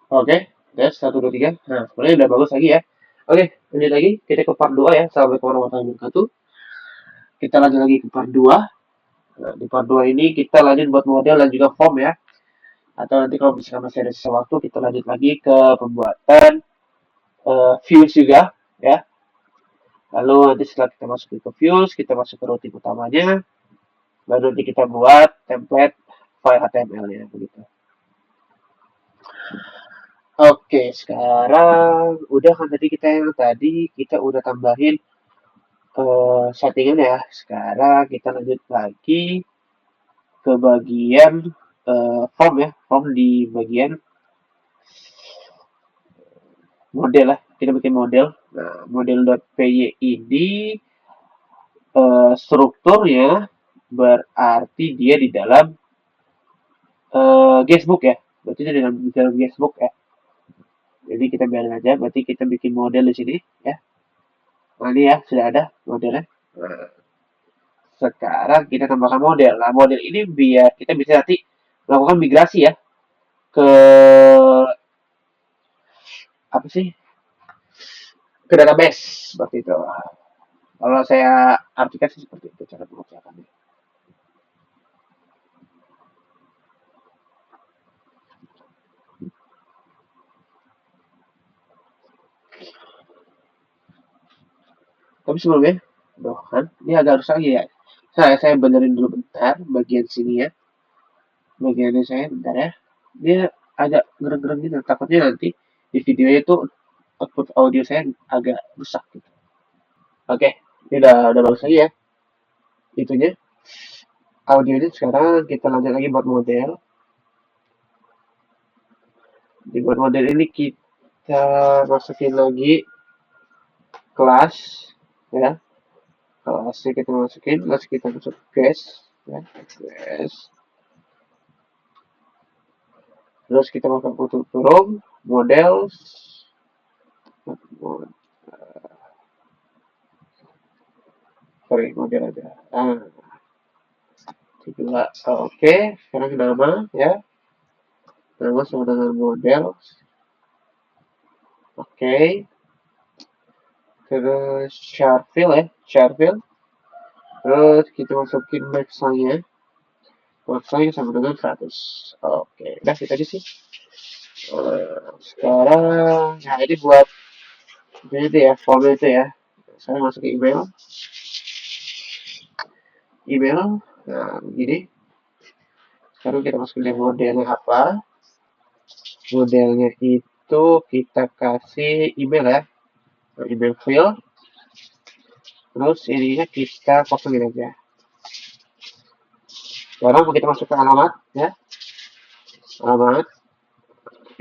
Oke, tes 1, 2, 3. Nah, sebenarnya udah bagus lagi ya. Oke, lanjut lagi. Kita ke part 2 ya. Assalamualaikum warahmatullahi wabarakatuh. Kita lanjut lagi ke part 2. Nah, di part 2 ini kita lanjut buat model dan juga form ya. Atau nanti kalau misalkan masih ada sisa waktu, kita lanjut lagi ke pembuatan views juga ya. Lalu nanti setelah kita masuk ke views, kita masuk ke routing utamanya. Baru nanti kita buat template file HTML-nya begitu. Oke, sekarang udah kan tadi kita udah tambahin settingan ya. Sekarang kita lanjut lagi ke bagian form ya. Form di bagian model lah. Kita bikin model. Nah, model.py ini strukturnya berarti dia di dalam guestbook ya. Berarti dia di dalam guestbook ya. Jadi kita biarin aja. Berarti kita bikin model di sini ya. Nah, ini ya sudah ada modelnya. Nah, sekarang kita tambahkan model. Nah, model ini biar kita bisa nanti melakukan migrasi ya ke apa sih, ke database seperti itu. Kalau saya artikan sih seperti itu cara pengerjaannya. Tapi sebelumnya, doh kan, ini agak rusak lagi ya. Saya benerin dulu bentar bagian sini ya. Bagiannya saya bentar ya. Dia agak gereng-gereng gitu. Takutnya nanti di videonya itu output audio saya agak rusak gitu. Oke, ini udah bagus lagi ya. Itunya audionya sekarang kita lanjut lagi buat model. Di buat model ini kita masukin lagi kelas ya, kelasnya kita masukin, terus kita masuk guest ya, guest, terus kita masuk untuk turun model, sorry model aja. Ah, kedua, oke, sekarang nama ya, nama sama dengan model, oke, terus Sharfield ya, Sharfield, terus kita masukin max-nya, max-nya sama dengan 100. Oke, udah itu aja sih. Sekarang, nah ini buat itu ya, form itu ya. Saya masuk ke email, nah begini. Sekarang kita masukin modelnya apa? Modelnya itu kita kasih email ya, email field. Terus ininya kita kosongin aja. Sekarang kita masuk ke alamat ya, alamat.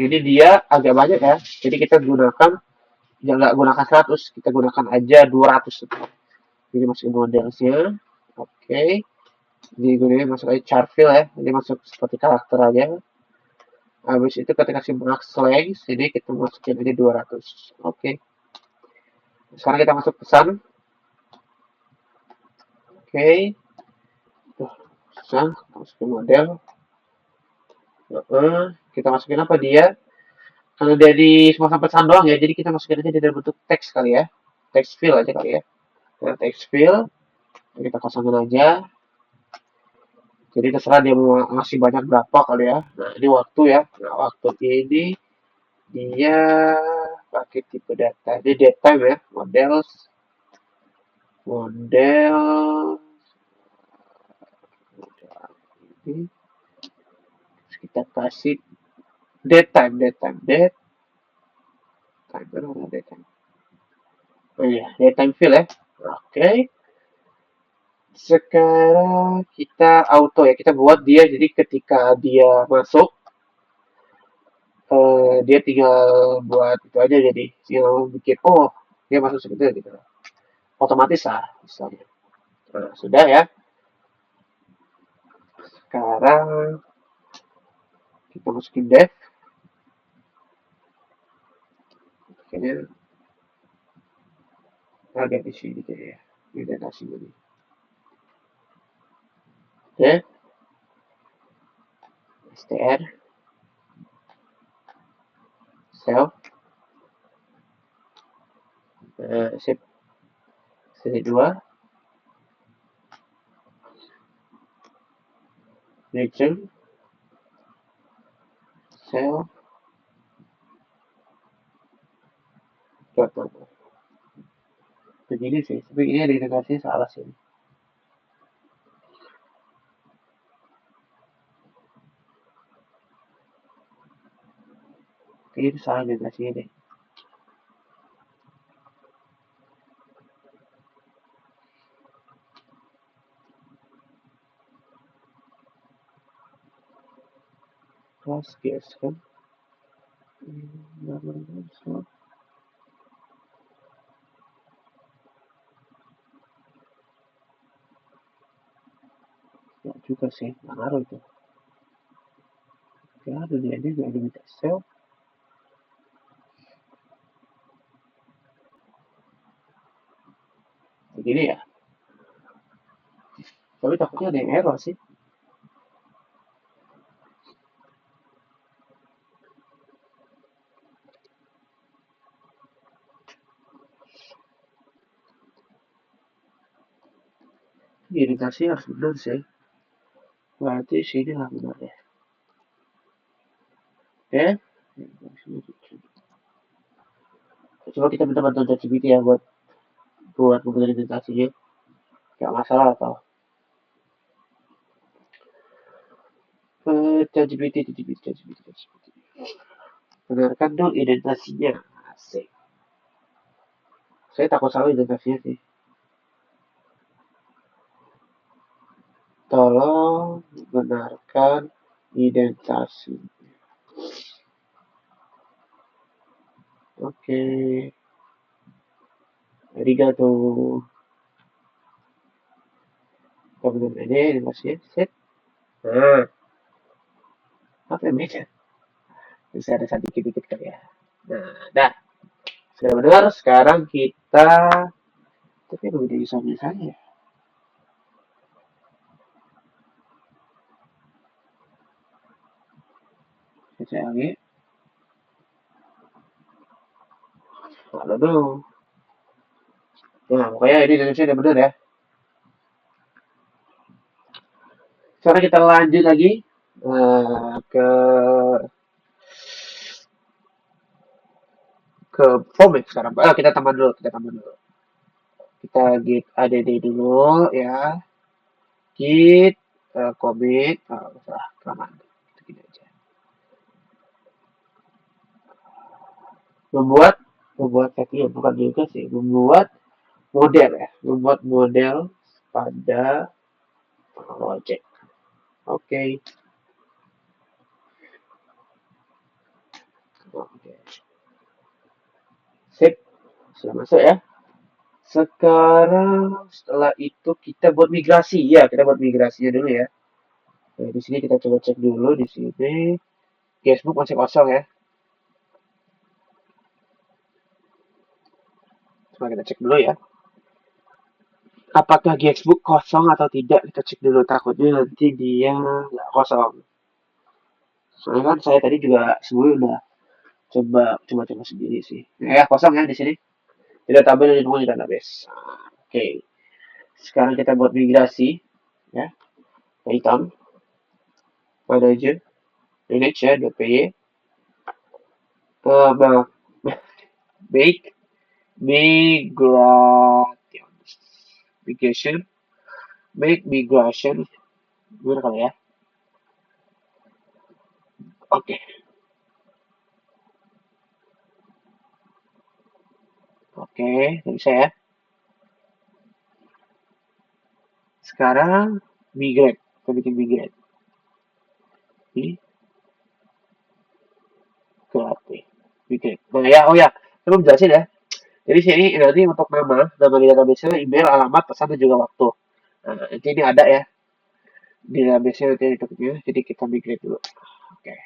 Ini dia agak banyak ya, jadi kita gunakan, ya nggak gunakan 100, kita gunakan aja 200. Jadi masukin modelnya, oke. Jadi masuk aja chart fill ya, ini masuk seperti karakter aja. Habis itu ketika si max length, jadi kita masukin aja 200. Oke. Sekarang kita masuk pesan. Oke. Tuh, pesan, masukin model. Kita masukin apa dia? Kalau dia di semacam pesan doang ya, jadi kita masukin aja di dalam bentuk teks kali ya. Text fill aja kali ya. Nah, text fill, kita kosongin aja. Jadi terserah dia mau ngasih banyak berapa kali ya. Nah, ini waktu ya. Nah, waktu ini dia pakai tipe data. Ini datetime ya, model ini kita kasih datetime, mana datetime. Oh iya, datetime fill ya. Oke. Sekarang kita auto ya, kita buat dia jadi ketika dia masuk, dia tinggal buat itu aja, jadi tinggal bikin oh dia masuk segitu gitu, otomatis lah misalnya. Nah, sudah ya. Sekarang kita masukin dev, kayaknya agak di sini kayaknya ya, ini nasi ini. Oke, str, sel, sip, seri 2, region, sel, total. Begini sih, tapi ini identifikasinya salah sih. Ini salah identifikasinya deh. Kelas gas kan. Ya juga sih, nggak ngaruh itu. Ya ada dia juga ada minta sel. Begini ya. Tapi takutnya ada yang error sih. Iritasi harus benar sih. Berarti sini lah benar ya. Oke. Coba kita minta bantuan ChatGPT ya buat membuat iritasinya. Gak masalah atau ChatGPT. Benarkan dong identitasinya. Asik. Saya takut salah identitasinya sih. Tolong benarkan identitasi. Oke. Arigato. Kemudian ini identitasinya. Set. Nah. Apa yang beda? Bisa ada sedikit-dikit kali ya. Nah, dah. Sudah benar. Sekarang kita. Tapi udah bisa-bisanya ya. Saya lagi. Halo dong. Nah, pokoknya ini Indonesia udah benar ya. Sekarang kita lanjut lagi ke Vomix sekarang. Kita tambah dulu. Kita git add dulu ya. Git commit. Usah kelamaan. Gini aja. Membuat setting bukan juga sih. Membuat model ya. Membuat model pada project. Oke. Sip. Sudah masuk ya. Sekarang setelah itu kita buat migrasi ya, kita buat migrasinya dulu ya. Nah, di sini kita coba cek dulu di sini. Guestbook masih kosong ya. Coba kita cek dulu ya. Apakah guestbook kosong atau tidak? Kita cek dulu. Takutnya nanti dia nggak kosong. Soalnya kan saya tadi juga sebelumnya udah coba sendiri sih. Ya kosong ya di sini. Tidak tabel yang di database. Oke. Sekarang kita buat migrasi ya. Hitam. Mana aja? Manage ya. .py. Make migration gimana kali ya. Oke. Bisa ya. Sekarang migrate, kita bikin migrate ini migrate. Nah ya, oh ya, saya belum jelasin ya. Jadi sini nanti untuk nama di database, email, alamat, pesan dan juga waktu. Nah, nanti ini ada ya di database nanti itu. Jadi kita migrate dulu. Oke.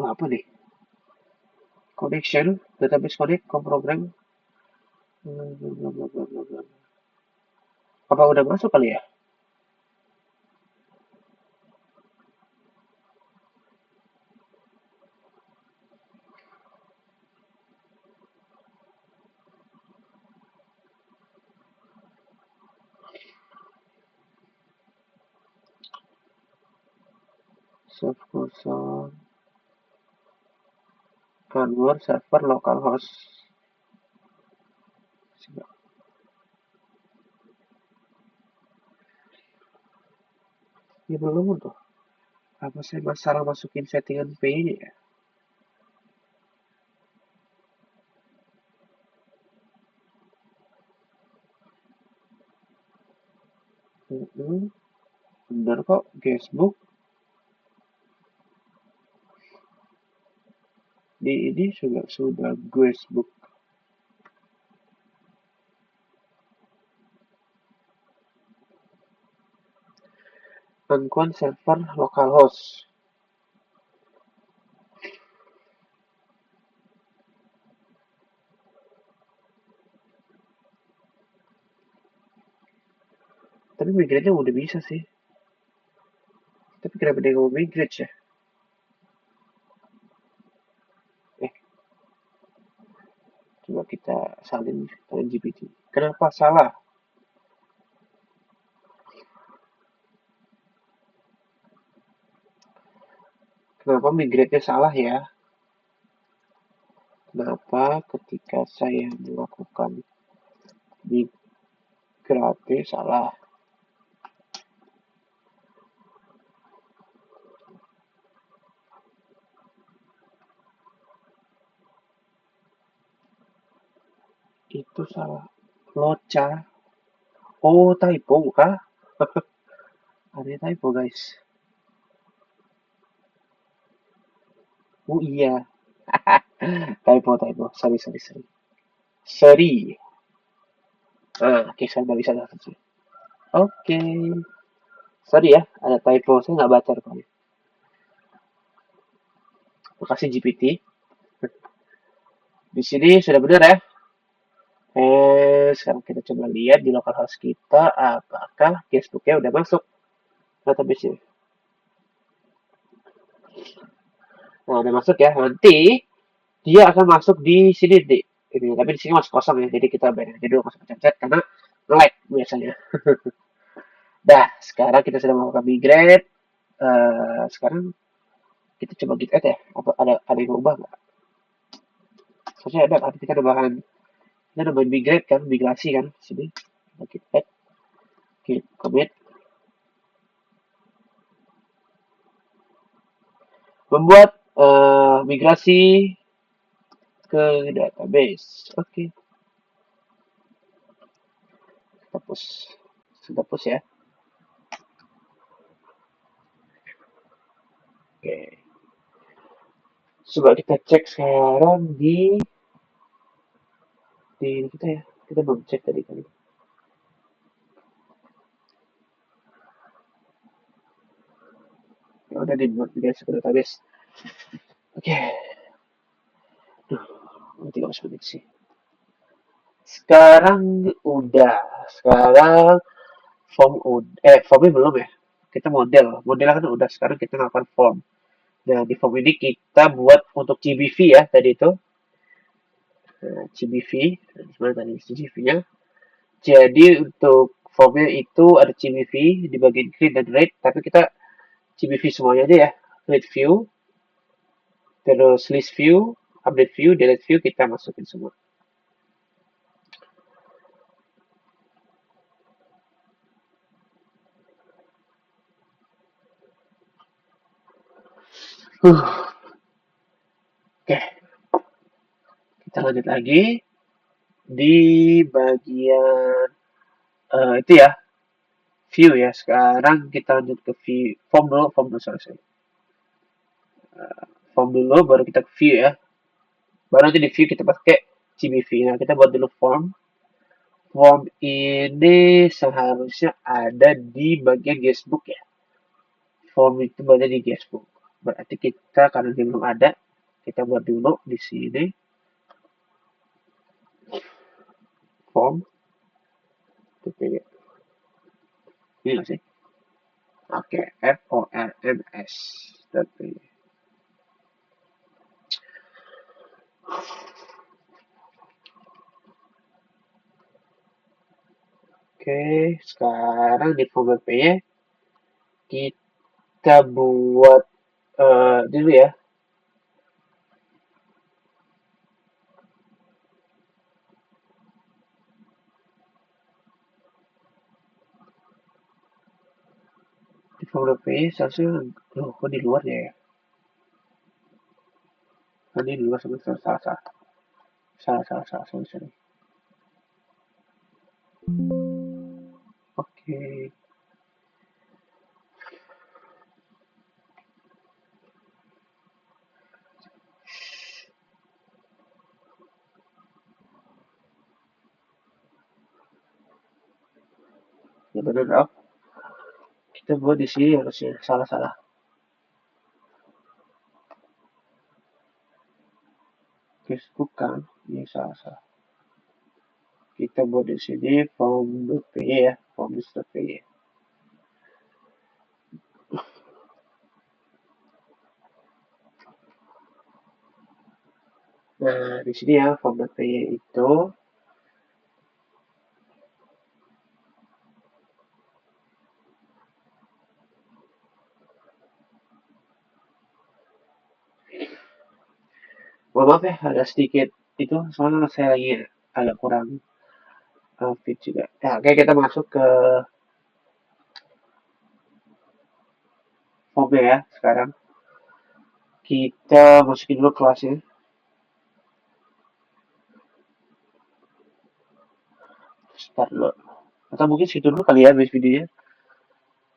Apa nih? Connection, database connect, program. Apa udah masuk kali ya? Soft kosong. Convert server localhost. Ya belum tuh. Apa saya masalah masukin settingan PI ya? Bener kok, guestbook. Di ini sudah guestbook. Uncon server localhost. Tapi migrate-nya udah bisa sih. Tapi kenapa dia nggak mau migrate ya? Eh, coba kita salin dengan GPT. Kenapa salah? Kenapa migrate-nya salah ya? Kenapa ketika saya melakukan migrate salah? Itu salah. Loca. Oh, typo kah? Ada typo guys. Oh iya. Typo. Sorry. Sorry. Oke, saya nggak bisa sih. Oke. Sorry ya, ada typo. Saya nggak baca rupanya. Makasih GPT. Di sini sudah benar ya. Sekarang kita coba lihat di localhost kita apakah Facebooknya udah masuk database-nya. Nah, udah masuk ya. Nanti dia akan masuk di sini di ini. Tapi di sini masih kosong ya. Jadi kita bayar aja dulu masuk chat karena lag biasanya. Dah, sekarang kita sudah melakukan migrate. Sekarang kita coba git add ya. Apa ada yang berubah nggak? Soalnya ada, tapi kita udah migrate kan, migrasi kan. Sini, kita git add, git commit, membuat migrasi ke database. Oke, kita push. Sudah push ya. Oke. Coba kita cek sekarang di kita ya. Kita belum cek tadi kan. Ya udah dibuat migrasi ke database. Oke. Duh, nanti nggak bisa menit sih. Sekarang udah. Sekarang formnya belum ya. Kita model kan udah. Sekarang kita melakukan form. Nah, di form ini kita buat untuk CBV ya tadi itu. Nah, CBV, sebenarnya tadi CBV-nya. Jadi untuk formnya itu ada CBV di bagian create dan rate, tapi kita CBV semuanya aja ya. Create view, terus list view, update view, delete view kita masukin semua. Oke, kita lanjut lagi di bagian itu ya, view ya. Sekarang kita lanjut ke view, form dulu sorry. Form dulu, baru kita ke view ya. Baru nanti di view kita pakai CBV. Nah, kita buat dulu form. Form ini seharusnya ada di bagian guestbook ya. Form itu ada di guestbook. Berarti kita karena dia belum ada, kita buat dulu di sini form. Ini nggak sih? Oke, forms. Oke, sekarang di form nya kita buat dulu ya. Di form PE seharusnya, loh kok di luar ya? Kan di luar semester salah salah salah salah salah sorry, sorry. Oke, ya benar oh. Kita buat di sini harusnya salah salah. Facebook kan, ini salah salah. Kita buat di sini form.py ya, form.py. Nah, di sini ya form.py itu maaf ya ada sedikit itu soalnya saya lagi agak kurang fit juga. Ya, oke kita masuk ke formnya ya sekarang. Kita masukin dulu kelasnya. Start dulu. Atau mungkin segitu dulu kali ya base videonya.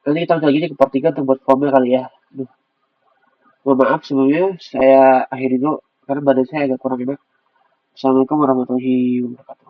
Nanti kita lanjut lagi ke part 3 untuk buat formnya kali ya. Duh, mohon maaf sebelumnya saya akhiri dulu karena badan saya agak kurang enak. Assalamualaikum warahmatullahi wabarakatuh.